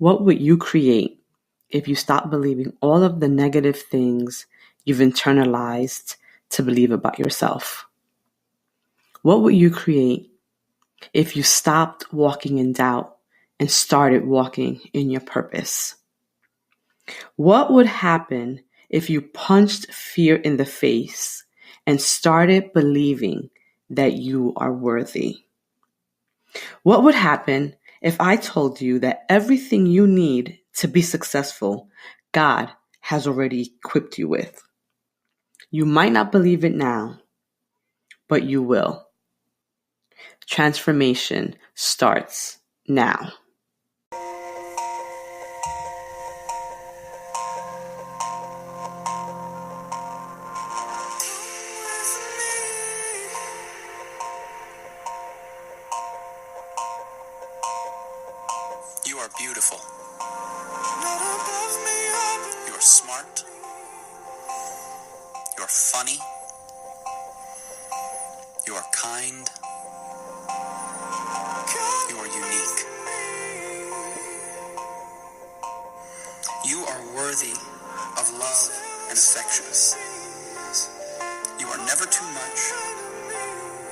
What would you create if you stopped believing all of the negative things you've internalized to believe about yourself? What would you create if you stopped walking in doubt and started walking in your purpose? What would happen if you punched fear in the face and started believing that you are worthy? What would happen if I told you that everything you need to be successful, God has already equipped you with? You might not believe it now, but you will. Transformation starts now. You are beautiful. You are smart. You are funny. You are kind. You are unique. You are worthy of love and affection. You are never too much,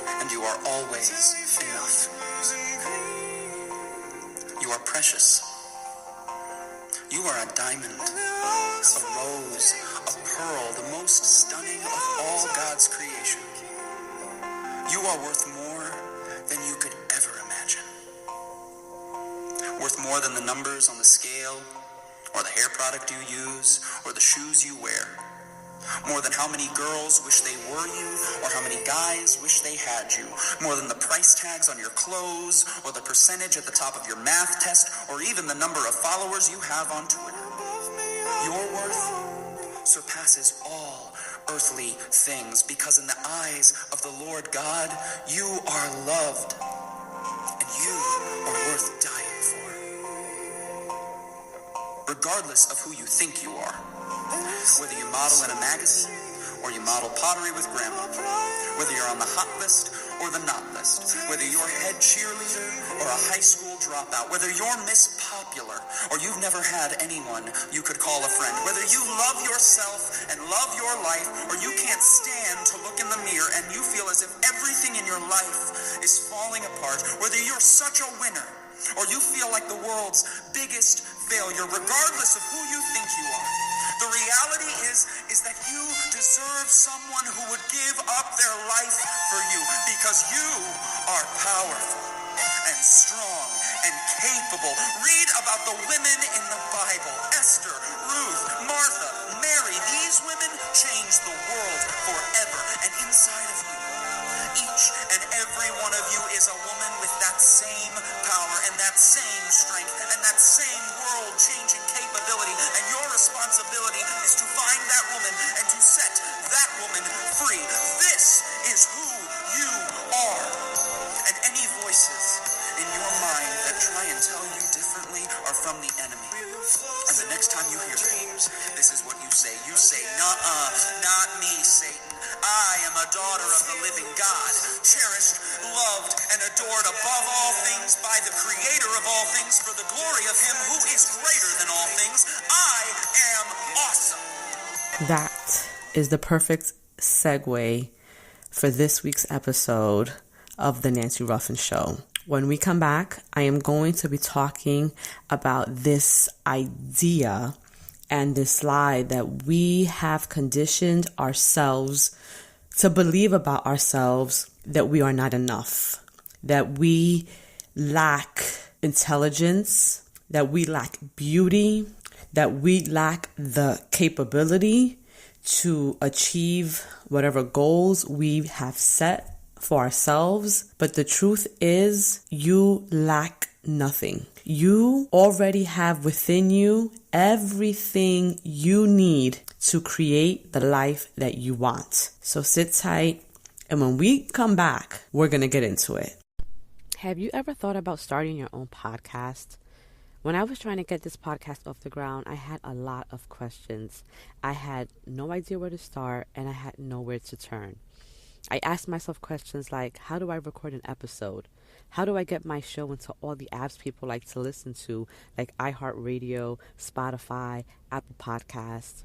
and you are always enough. You are precious. You are a diamond, a rose, a pearl, the most stunning of all God's creation. You are worth more than you could ever imagine. Worth more than the numbers on the scale, or the hair product you use, or the shoes you wear. More than how many girls wish they were you, or how many guys wish they had you. More than the price tags on your clothes, or the percentage at the top of your math test, or even the number of followers you have on Twitter. Your worth surpasses all earthly things, because in the eyes of the Lord God, you are loved, and you are worth dying for. Regardless of who you think you are, whether you model in a magazine or you model pottery with grandma, whether you're on the hot list or the not list, whether you're head cheerleader or a high school dropout, whether you're Miss Popular or you've never had anyone you could call a friend, whether you love yourself and love your life, or you can't stand to look in the mirror and you feel as if everything in your life is falling apart, whether you're such a winner or you feel like the world's biggest failure, regardless of who you think you are, the reality is that you deserve someone who would give up their life for you, because you are powerful and strong and capable. Read about the women in the Bible: Esther, Ruth, Martha, Mary. These women changed the world forever. And inside of you, each and every one of you is a woman with that same power and that same strength and that same world-changing capability. And your responsibility is to find that woman and to set that woman free. This is who you are. And any voices in your mind that try and tell you differently are from the enemy. And the next time you hear them, this is what you say. You say, "Nuh-uh, not me, Satan. I am a daughter of the living God, cherished, loved, and adored above all things by the Creator of all things, for the glory of Him who is greater than all things. I am awesome." That is the perfect segue for this week's episode of The Nancy Ruffin Show. When we come back, I am going to be talking about this idea and this lie that we have conditioned ourselves to believe about ourselves, that we are not enough, that we lack intelligence, that we lack beauty, that we lack the capability to achieve whatever goals we have set for ourselves. But the truth is, you lack nothing. You already have within you everything you need to create the life that you want. So sit tight, and when we come back, we're going to get into it. Have you ever thought about starting your own podcast? When I was trying to get this podcast off the ground, I had a lot of questions. I had no idea where to start, and I had nowhere to turn. I asked myself questions like, how do I record an episode? How do I get my show into all the apps people like to listen to, like iHeartRadio, Spotify, Apple Podcasts?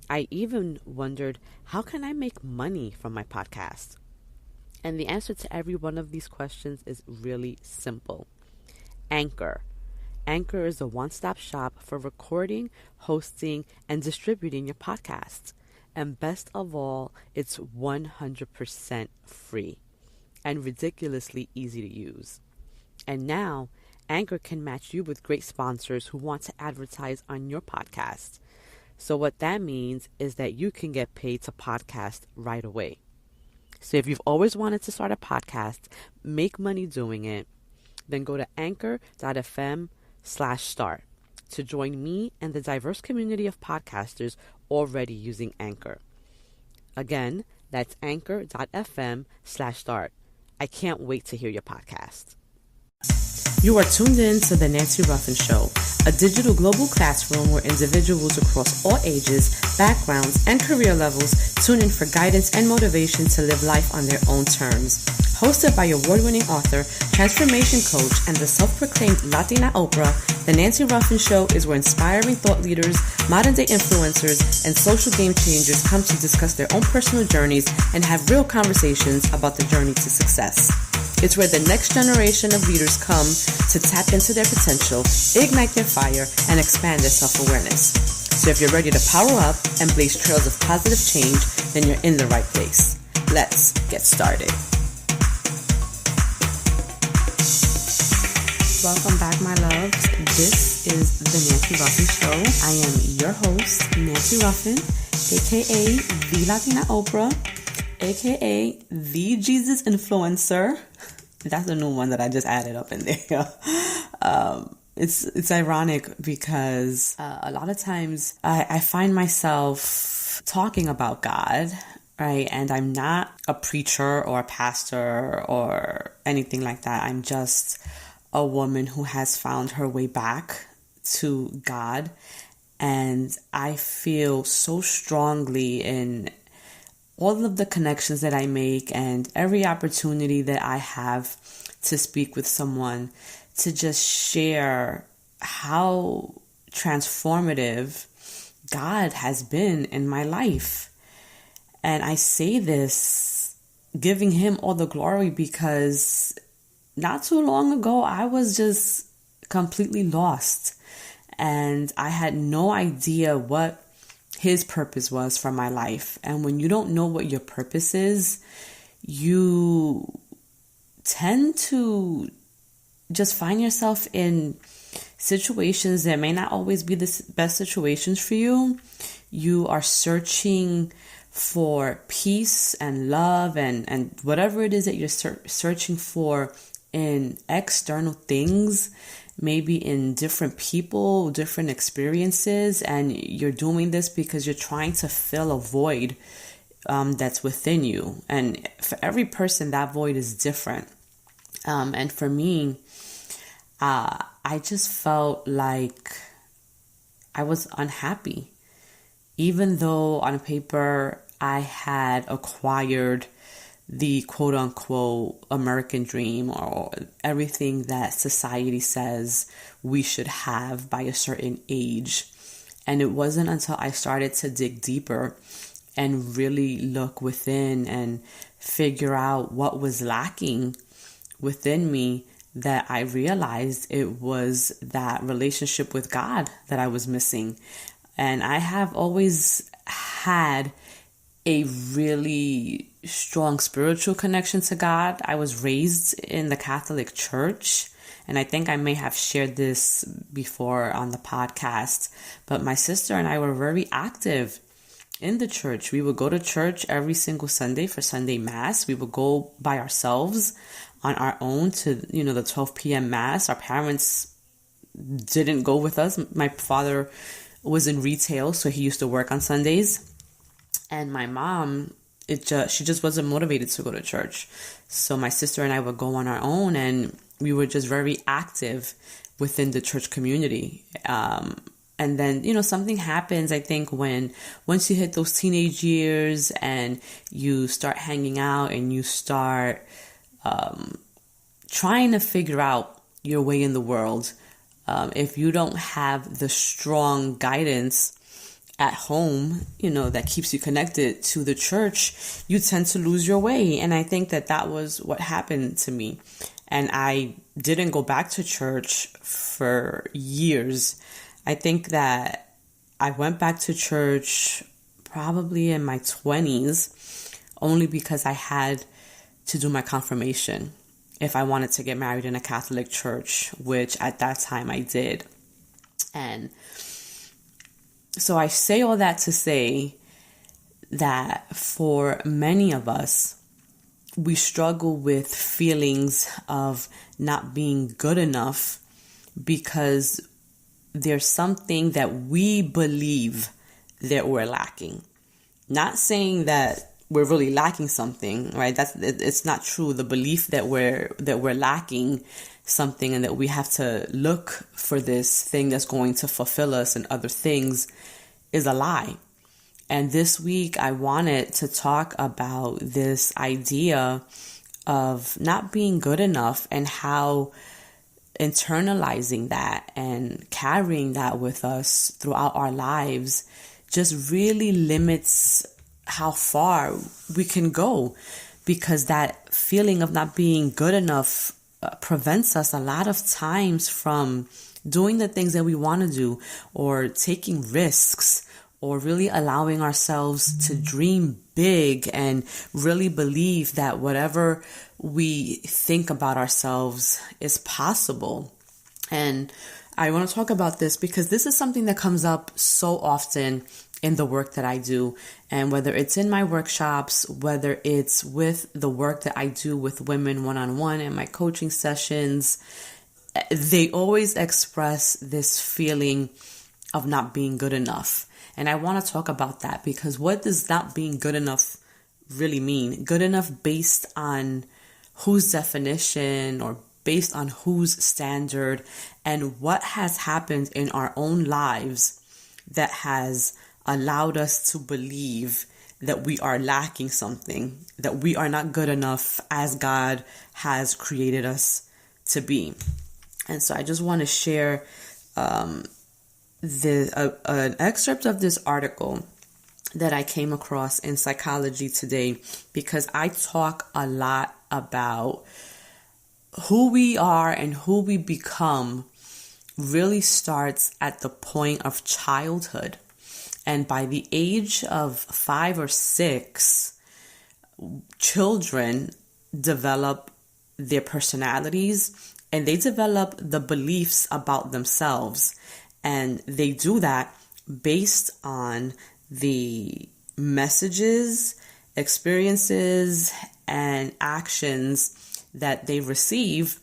I even wondered, how can I make money from my podcast? And the answer to every one of these questions is really simple. Anchor. Anchor is a one-stop shop for recording, hosting, and distributing your podcasts. And best of all, it's 100% free and ridiculously easy to use. And now, Anchor can match you with great sponsors who want to advertise on your podcast. So what that means is that you can get paid to podcast right away. So if you've always wanted to start a podcast, make money doing it, then go to anchor.fm/start to join me and the diverse community of podcasters already using Anchor. Again, that's anchor.fm/start. I can't wait to hear your podcast. You are tuned in to The Nancy Ruffin Show, a digital global classroom where individuals across all ages, backgrounds, and career levels tune in for guidance and motivation to live life on their own terms. Hosted by award-winning author, transformation coach, and the self-proclaimed Latina Oprah, The Nancy Ruffin Show is where inspiring thought leaders, modern-day influencers, and social game changers come to discuss their own personal journeys and have real conversations about the journey to success. It's where the next generation of leaders come to tap into their potential, ignite their fire, and expand their self-awareness. So if you're ready to power up and blaze trails of positive change, then you're in the right place. Let's get started. Welcome back, my loves. This is The Nancy Ruffin Show. I am your host, Nancy Ruffin, aka The Latina Oprah, aka The Jesus Influencer. That's a new one that I just added up in there. It's ironic because a lot of times I find myself talking about God, right? And I'm not a preacher or a pastor or anything like that. I'm just a woman who has found her way back to God. And I feel so strongly in all of the connections that I make and every opportunity that I have to speak with someone to just share how transformative God has been in my life. And I say this giving him all the glory because not too long ago, I was just completely lost and I had no idea what his purpose was for my life. And when you don't know what your purpose is, you tend to just find yourself in situations that may not always be the best situations for you. You are searching for peace and love and whatever it is that you're searching for in external things, maybe in different people, different experiences, and you're doing this because you're trying to fill a void that's within you. And for every person, that void is different. And for me, I just felt like I was unhappy, even though on paper I had acquired the quote unquote American dream or everything that society says we should have by a certain age. And it wasn't until I started to dig deeper and really look within and figure out what was lacking within me that I realized it was that relationship with God that I was missing. And I have always had a really strong spiritual connection to God. I was raised in the Catholic Church, and I think I may have shared this before on the podcast, but my sister and I were very active in the church. We would go to church every single Sunday for Sunday Mass. We would go by ourselves on our own to, the 12 p.m. Mass. Our parents didn't go with us. My father was in retail, so he used to work on Sundays. And my mom, she just wasn't motivated to go to church. So my sister and I would go on our own, and we were just very active within the church community. And then, something happens, I think, once you hit those teenage years and you start hanging out and you start trying to figure out your way in the world, if you don't have the strong guidance at home, that keeps you connected to the church, you tend to lose your way. And I think that was what happened to me. And I didn't go back to church for years. I think that I went back to church probably in my 20s, only because I had to do my confirmation if I wanted to get married in a Catholic church, which at that time I did. And so I say all that to say that for many of us, we struggle with feelings of not being good enough because there's something that we believe that we're lacking. Not saying that we're really lacking something, right? It's not true. The belief that we're lacking something and that we have to look for this thing that's going to fulfill us and other things is a lie. And this week I wanted to talk about this idea of not being good enough and how internalizing that and carrying that with us throughout our lives just really limits how far we can go, because that feeling of not being good enough prevents us a lot of times from doing the things that we want to do, or taking risks, or really allowing ourselves to dream big and really believe that whatever we think about ourselves is possible. And I want to talk about this because this is something that comes up so often in the work that I do. And whether it's in my workshops, whether it's with the work that I do with women one-on-one in my coaching sessions, they always express this feeling of not being good enough. And I want to talk about that, because what does not being good enough really mean? Good enough based on whose definition or based on whose standard, and what has happened in our own lives that has allowed us to believe that we are lacking something, that we are not good enough as God has created us to be. And so I just want to share an excerpt of this article that I came across in Psychology Today, because I talk a lot about who we are and who we become really starts at the point of childhood. And by the age of 5 or 6, children develop their personalities and they develop the beliefs about themselves. And they do that based on the messages, experiences, and actions that they receive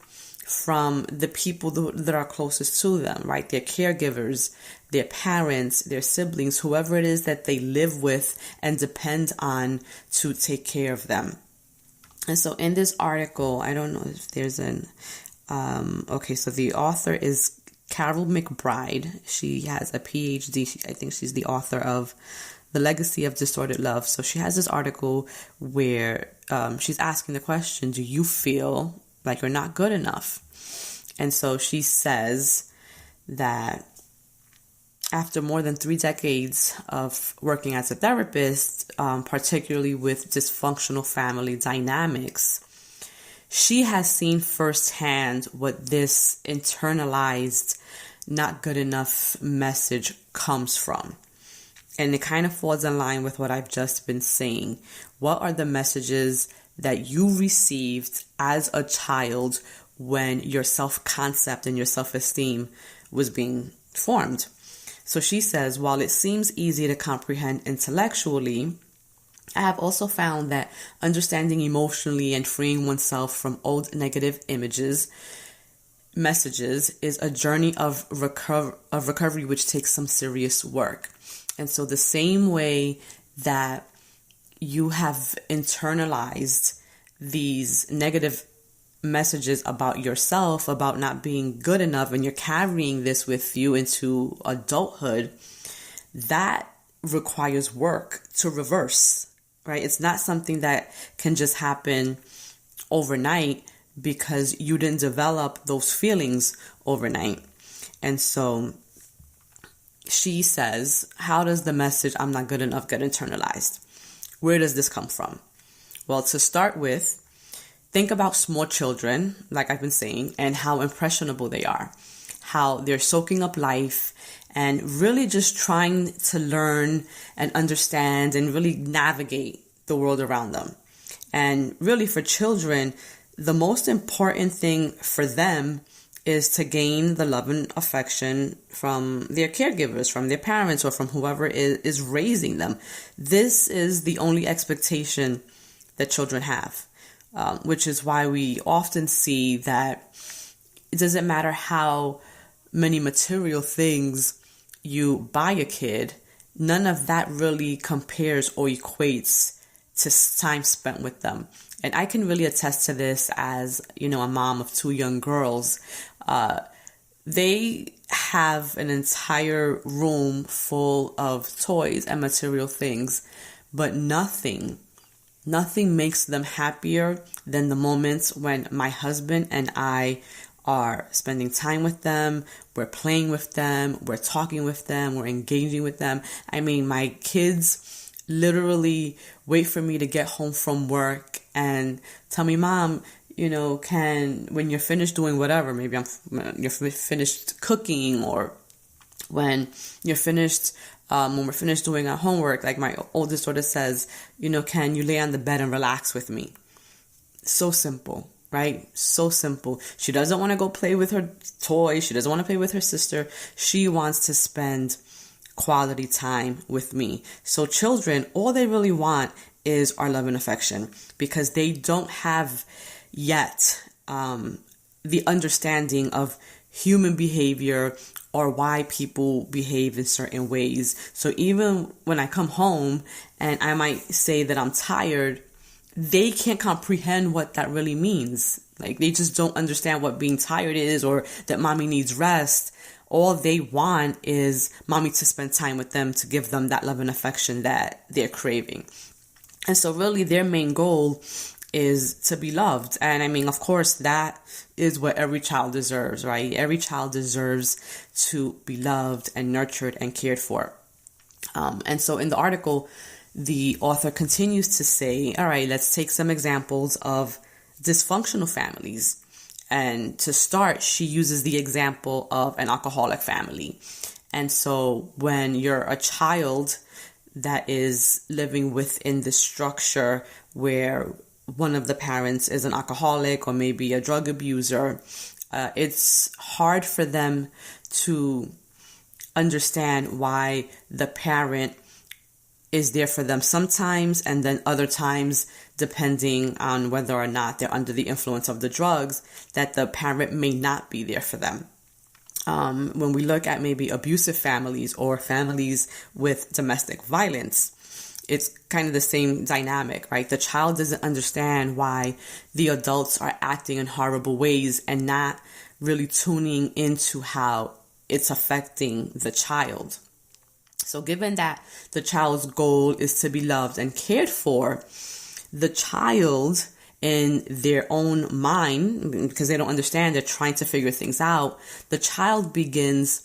from the people that are closest to them, right? Their caregivers, their parents, their siblings, whoever it is that they live with and depend on to take care of them. And so in this article, I don't know if there's so the author is Carol McBride. She has a PhD. I think she's the author of The Legacy of Distorted Love. So she has this article where she's asking the question, do you feel like you're not good enough? And so she says that after more than 3 decades of working as a therapist, particularly with dysfunctional family dynamics, she has seen firsthand what this internalized not good enough message comes from. And it kind of falls in line with what I've just been saying. What are the messages that you received as a child when your self-concept and your self-esteem was being formed? So she says, while it seems easy to comprehend intellectually, I have also found that understanding emotionally and freeing oneself from old negative messages is a journey of recovery which takes some serious work. And so the same way that you have internalized these negative messages about yourself, about not being good enough, and you're carrying this with you into adulthood, that requires work to reverse, right? It's not something that can just happen overnight, because you didn't develop those feelings overnight. And so she says, how does the message "I'm not good enough" get internalized? Where does this come from? Well, to start with, think about small children, like I've been saying, and how impressionable they are, how they're soaking up life and really just trying to learn and understand and really navigate the world around them. And really for children, the most important thing for them is to gain the love and affection from their caregivers, from their parents, or from whoever is raising them. This is the only expectation that children have, which is why we often see that it doesn't matter how many material things you buy a kid, none of that really compares or equates to time spent with them. And I can really attest to this as, a mom of 2 young girls. They have an entire room full of toys and material things, but nothing makes them happier than the moments when my husband and I are spending time with them, we're playing with them, we're talking with them, we're engaging with them. I mean, my kids literally wait for me to get home from work and tell me, "Mom, when you're finished doing whatever, maybe you're finished cooking, or when you're finished, when we're finished doing our homework," like my oldest daughter says, "Can you lay on the bed and relax with me?" So simple, right? So simple. She doesn't want to go play with her toys. She doesn't want to play with her sister. She wants to spend quality time with me. So children, all they really want is our love and affection, because they don't have yet the understanding of human behavior or why people behave in certain ways. So even when I come home and I might say that I'm tired, they can't comprehend what that really means. Like, they just don't understand what being tired is, or that mommy needs rest. All they want is mommy to spend time with them, to give them that love and affection that they're craving. And so really their main goal is to be loved. And I mean, of course, that is what every child deserves, right? Every child deserves to be loved and nurtured and cared for. And so in the article, the author continues to say, all right, let's take some examples of dysfunctional families. And to start, she uses the example of an alcoholic family. And so when you're a child that is living within the structure where one of the parents is an alcoholic or maybe a drug abuser, it's hard for them to understand why the parent is there for them sometimes, and then other times, depending on whether or not they're under the influence of the drugs, that the parent may not be there for them. When we look at maybe abusive families or families with domestic violence, it's kind of the same dynamic, right? The child doesn't understand why the adults are acting in horrible ways and not really tuning into how it's affecting the child. So given that the child's goal is to be loved and cared for, the child in their own mind, because they don't understand, they're trying to figure things out, the child begins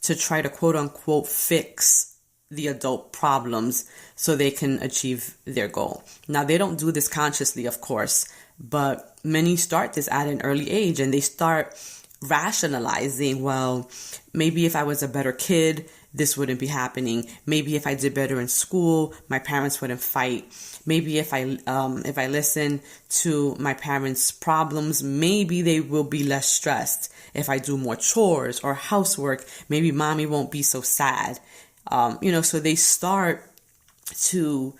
to try to quote unquote fix the adult problems so they can achieve their goal. Now, they don't do this consciously, of course, but many start this at an early age, and they start rationalizing, well, maybe if I was a better kid, this wouldn't be happening. Maybe if I did better in school, my parents wouldn't fight. Maybe if I listen to my parents' problems, maybe they will be less stressed. If I do more chores or housework, maybe mommy won't be so sad. So they start to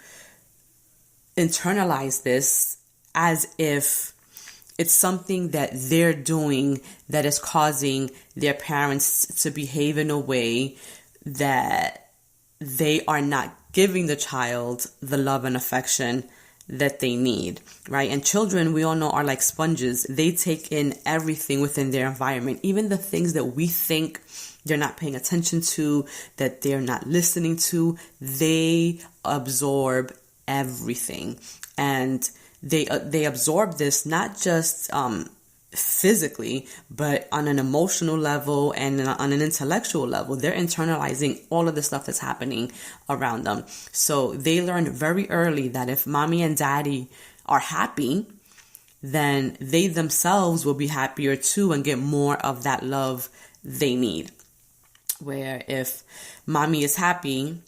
internalize this as if it's something that they're doing that is causing their parents to behave in a way that they are not giving the child the love and affection that they need, right? And children, we all know, are like sponges. They take in everything within their environment, even the things that we think they're not paying attention to, that they're not listening to. They absorb everything. And they absorb this not just physically, but on an emotional level and on an intellectual level, they're internalizing all of the stuff that's happening around them. So they learned very early that if mommy and daddy are happy, then they themselves will be happier too and get more of that love they need. Where if mommy is happy,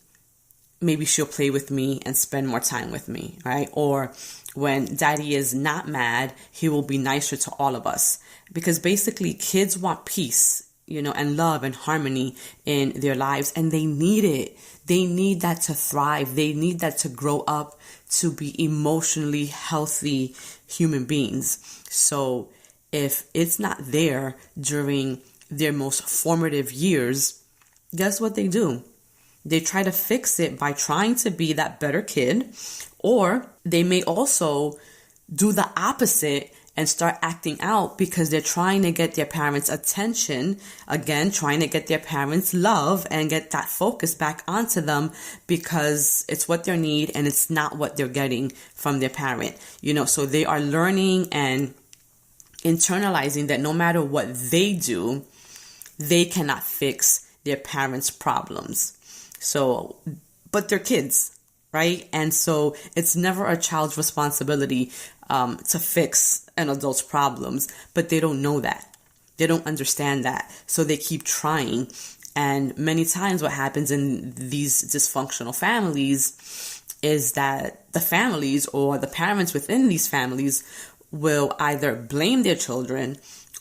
maybe she'll play with me and spend more time with me, right? Or when daddy is not mad, he will be nicer to all of us. Because basically kids want peace, and love and harmony in their lives, and they need it. They need that to thrive. They need that to grow up to be emotionally healthy human beings. So if it's not there during their most formative years, guess what they do? They try to fix it by trying to be that better kid, or they may also do the opposite and start acting out because they're trying to get their parents' attention, again, trying to get their parents' love and get that focus back onto them because it's what they need and it's not what they're getting from their parent. So they are learning and internalizing that no matter what they do, they cannot fix their parents' problems. So, but they're kids, right? And so it's never a child's responsibility to fix an adult's problems, but they don't know that. They don't understand that. So they keep trying. And many times what happens in these dysfunctional families is that the families or the parents within these families will either blame their children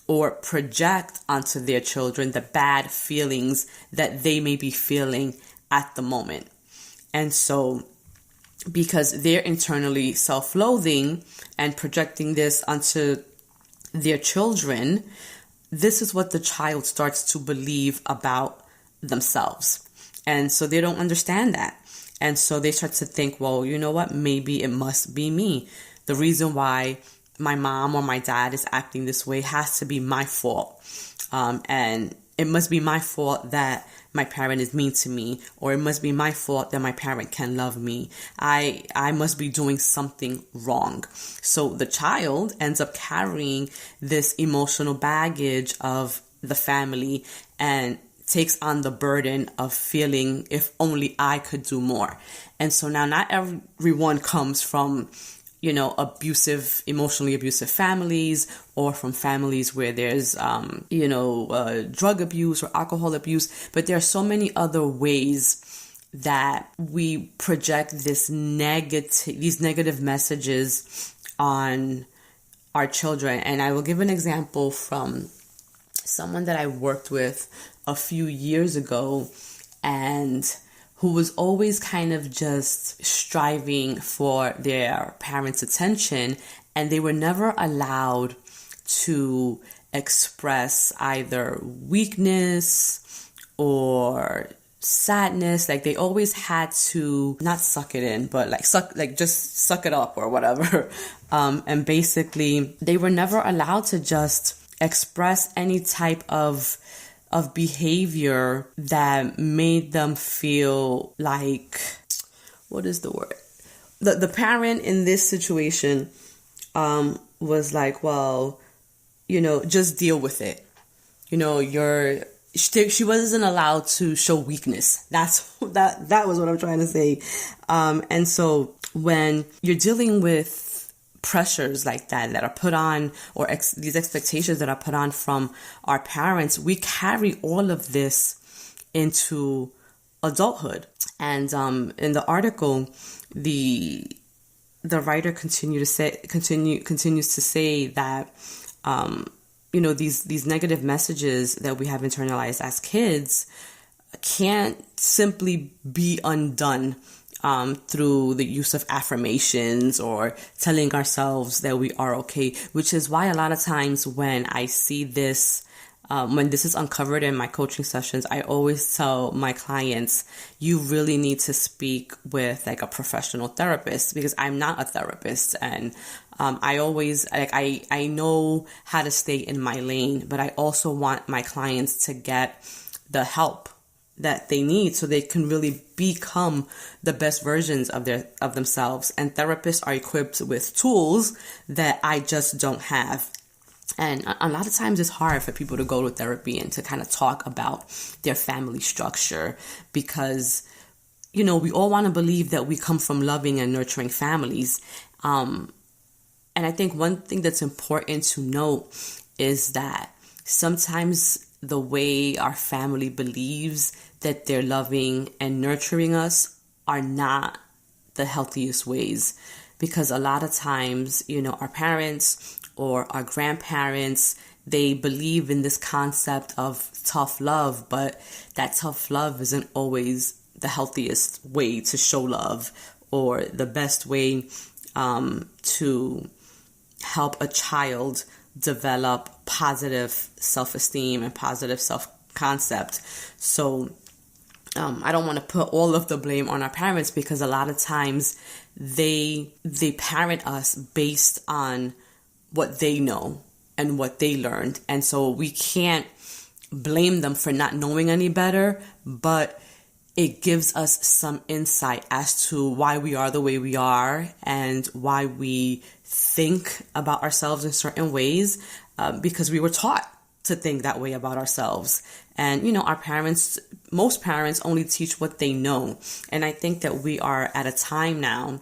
or project onto their children the bad feelings that they may be feeling at the moment. And so because they're internally self-loathing and projecting this onto their children, this is what the child starts to believe about themselves. And so they don't understand that. And so they start to think, well, you know what? Maybe it must be me. The reason why my mom or my dad is acting this way has to be my fault. And it must be my fault that my parent is mean to me, or it must be my fault that my parent can love me. I must be doing something wrong. So the child ends up carrying this emotional baggage of the family and takes on the burden of feeling if only I could do more. And so now not everyone comes from emotionally abusive families, or from families where there's, drug abuse or alcohol abuse. But there are so many other ways that we project these negative messages on our children. And I will give an example from someone that I worked with a few years ago, and who was always kind of just striving for their parents' attention, and they were never allowed to express either weakness or sadness. Like they always had to not suck it in, but just suck it up or whatever. And basically they were never allowed to just express any type of behavior that made them feel like, what is the word? The parent in this situation was like, well, just deal with it. She wasn't allowed to show weakness. That was what I'm trying to say. And so when you're dealing with pressures like that are put on, or these expectations that are put on from our parents, we carry all of this into adulthood. And in the article, the writer continues to say that these negative messages that we have internalized as kids can't simply be undone through the use of affirmations or telling ourselves that we are okay, which is why a lot of times when I see this, when this is uncovered in my coaching sessions, I always tell my clients, you really need to speak with like a professional therapist, because I'm not a therapist. And I always, I know how to stay in my lane, but I also want my clients to get the help that they need so they can really become the best versions of themselves. And therapists are equipped with tools that I just don't have. And a lot of times it's hard for people to go to therapy and to kind of talk about their family structure because, we all want to believe that we come from loving and nurturing families. And I think one thing that's important to note is that sometimes the way our family believes that they're loving and nurturing us are not the healthiest ways. Because a lot of times, our parents or our grandparents, they believe in this concept of tough love, but that tough love isn't always the healthiest way to show love or the best way to help a child develop positive self-esteem and positive self-concept. So I don't want to put all of the blame on our parents because a lot of times they parent us based on what they know and what they learned. And so we can't blame them for not knowing any better, but it gives us some insight as to why we are the way we are and why we think about ourselves in certain ways, because we were taught to think that way about ourselves. And, most parents only teach what they know. And I think that we are at a time now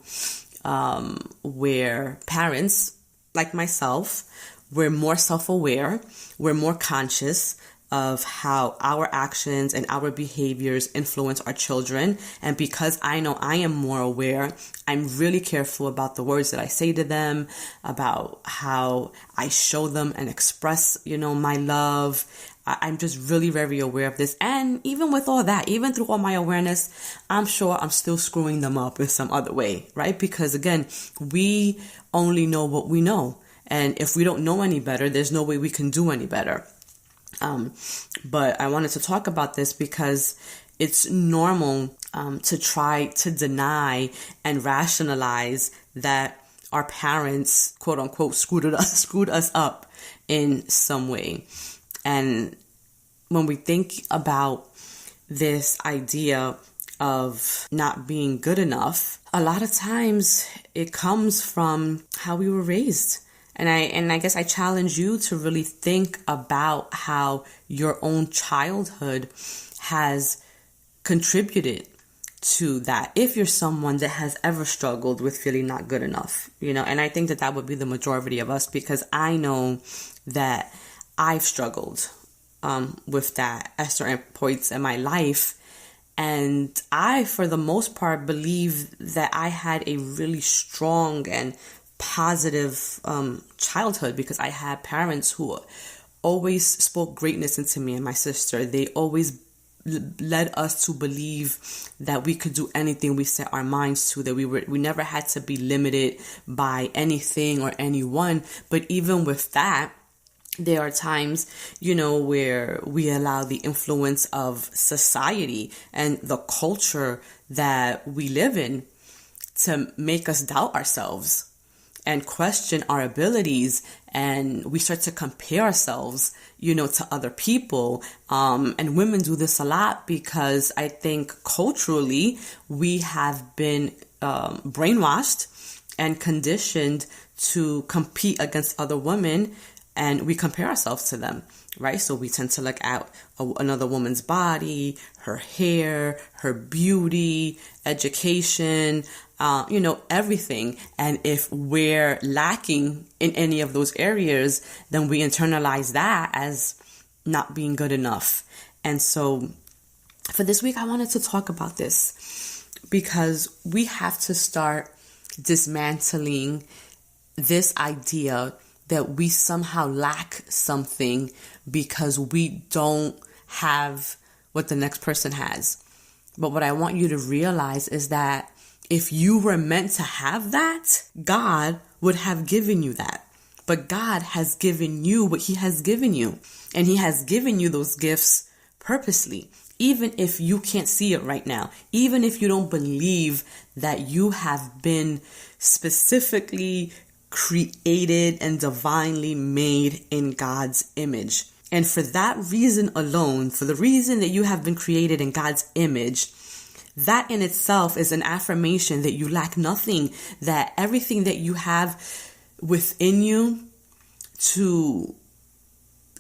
where parents, like myself, we're more self-aware, we're more conscious of how our actions and our behaviors influence our children. And because I know I am more aware, I'm really careful about the words that I say to them, about how I show them and express, my love. I'm just really very aware of this. And even with all that, even through all my awareness, I'm sure I'm still screwing them up in some other way, right? Because again, we only know what we know. And if we don't know any better, there's no way we can do any better. But I wanted to talk about this because it's normal to try to deny and rationalize that our parents, quote unquote, screwed us up in some way. And when we think about this idea of not being good enough, a lot of times it comes from how we were raised. And I guess I challenge you to really think about how your own childhood has contributed to that. If you're someone that has ever struggled with feeling not good enough, and I think that would be the majority of us, because I know that I've struggled with that at certain points in my life. And I, for the most part, believe that I had a really strong and positive childhood because I had parents who always spoke greatness into me and my sister. They always led us to believe that we could do anything we set our minds to, that we never had to be limited by anything or anyone. But even with that, there are times, where we allow the influence of society and the culture that we live in to make us doubt ourselves and question our abilities, and we start to compare ourselves, to other people. And women do this a lot because I think culturally we have been brainwashed and conditioned to compete against other women, and we compare ourselves to them, right? So we tend to look at another woman's body, her hair, her beauty, education, everything. And if we're lacking in any of those areas, then we internalize that as not being good enough. And so for this week, I wanted to talk about this because we have to start dismantling this idea that we somehow lack something because we don't have what the next person has. But what I want you to realize is that if you were meant to have that, God would have given you that. But God has given you what He has given you. And He has given you those gifts purposely. Even if you can't see it right now. Even if you don't believe that you have been specifically created and divinely made in God's image. And for that reason alone, for the reason that you have been created in God's image, that in itself is an affirmation that you lack nothing, that everything that you have within you to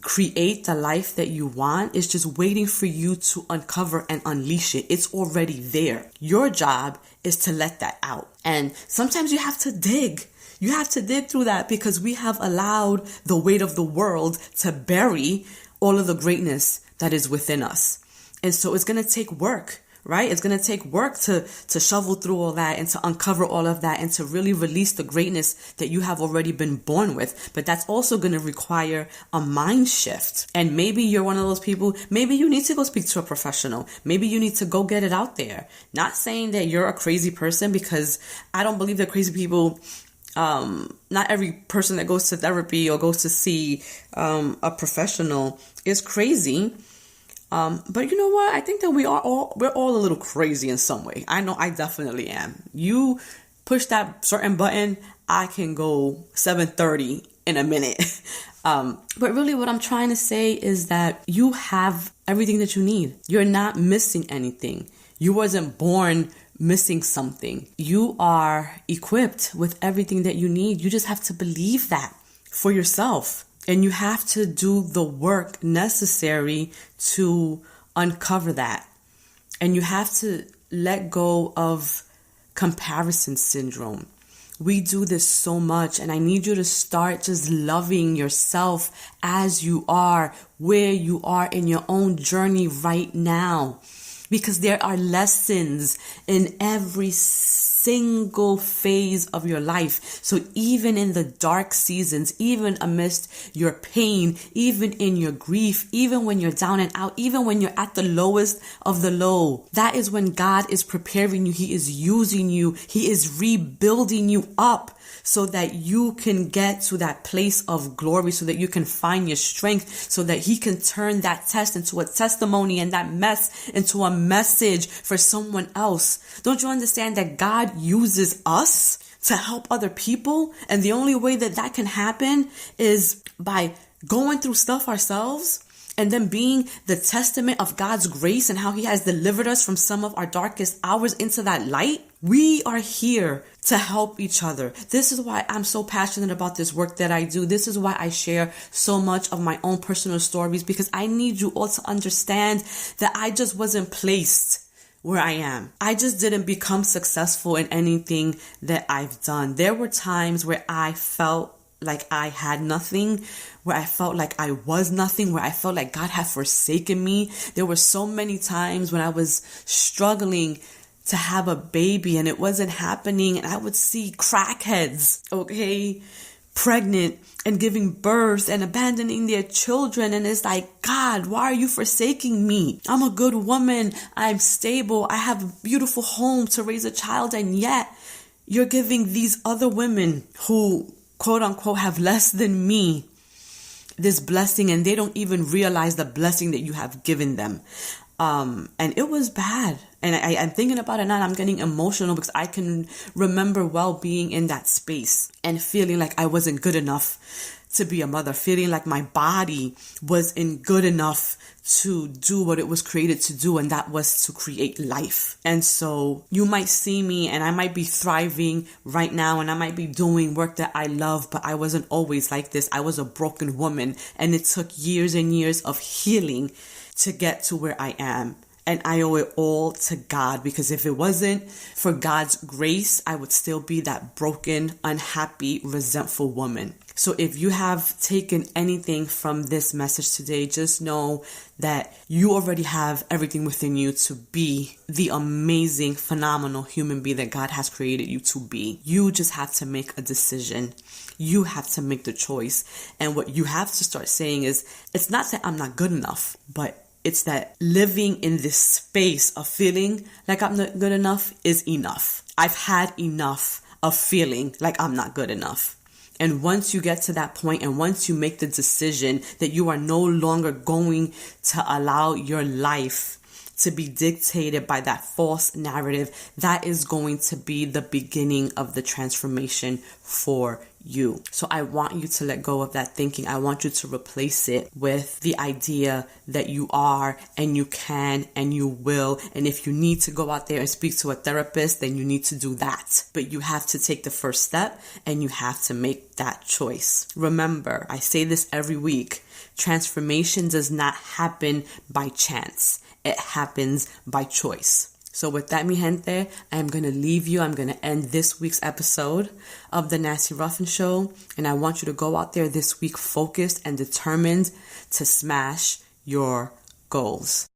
create the life that you want is just waiting for you to uncover and unleash it. It's already there. Your job is to let that out. And sometimes you have to dig. You have to dig through that because we have allowed the weight of the world to bury all of the greatness that is within us. And so it's going to take work, right? It's going to take work to shovel through all that and to uncover all of that and to really release the greatness that you have already been born with. But that's also going to require a mind shift. And maybe you're one of those people, maybe you need to go speak to a professional. Maybe you need to go get it out there. Not saying that you're a crazy person, because I don't believe that crazy people, not every person that goes to therapy or goes to see a professional is crazy. But you know what? I think that we're all a little crazy in some way. I know I definitely am. You push that certain button, I can go 7:30 in a minute. But really what I'm trying to say is that you have everything that you need. You're not missing anything. You wasn't born missing something. You are equipped with everything that you need. You just have to believe that for yourself. And you have to do the work necessary to uncover that. And you have to let go of comparison syndrome. We do this so much, and I need you to start just loving yourself as you are, where you are in your own journey right now. Because there are lessons in every single phase of your life. So even in the dark seasons, even amidst your pain, even in your grief, even when you're down and out, even when you're at the lowest of the low, that is when God is preparing you. He is using you. He is rebuilding you up so that you can get to that place of glory, so that you can find your strength, so that He can turn that test into a testimony and that mess into a message for someone else. Don't you understand that God uses us to help other people? And the only way that that can happen is by going through stuff ourselves and then being the testament of God's grace and how He has delivered us from some of our darkest hours into that light. We are here to help each other. This is why I'm so passionate about this work that I do. This is why I share so much of my own personal stories, because I need you all to understand that I just wasn't placed where I am. I just didn't become successful in anything that I've done. There were times where I felt like I had nothing, where I felt like I was nothing, where I felt like God had forsaken me. There were so many times when I was struggling to have a baby and it wasn't happening, and I would see crackheads, pregnant and giving birth and abandoning their children, and it's like, God, why are you forsaking me? I'm a good woman, I'm stable, I have a beautiful home to raise a child, and yet you're giving these other women who quote unquote have less than me this blessing, and they don't even realize the blessing that you have given them. And it was bad. And I'm thinking about it now, and I'm getting emotional because I can remember well being in that space and feeling like I wasn't good enough to be a mother, feeling like my body wasn't good enough to do what it was created to do, and that was to create life. And so you might see me and I might be thriving right now, and I might be doing work that I love, but I wasn't always like this. I was a broken woman, and it took years and years of healing to get to where I am. And I owe it all to God, because if it wasn't for God's grace, I would still be that broken, unhappy, resentful woman. So if you have taken anything from this message today, just know that you already have everything within you to be the amazing, phenomenal human being that God has created you to be. You just have to make a decision. You have to make the choice. And what you have to start saying is, it's not that I'm not good enough, but it's that living in this space of feeling like I'm not good enough is enough. I've had enough of feeling like I'm not good enough. And once you get to that point, and once you make the decision that you are no longer going to allow your life to be dictated by that false narrative, that is going to be the beginning of the transformation for you. So I want you to let go of that thinking. I want you to replace it with the idea that you are and you can and you will. And if you need to go out there and speak to a therapist, then you need to do that. But you have to take the first step and you have to make that choice. Remember, I say this every week, transformation does not happen by chance. It happens by choice. So with that, mi gente, I am going to leave you. I'm going to end this week's episode of the Nancy Ruffin Show. And I want you to go out there this week focused and determined to smash your goals.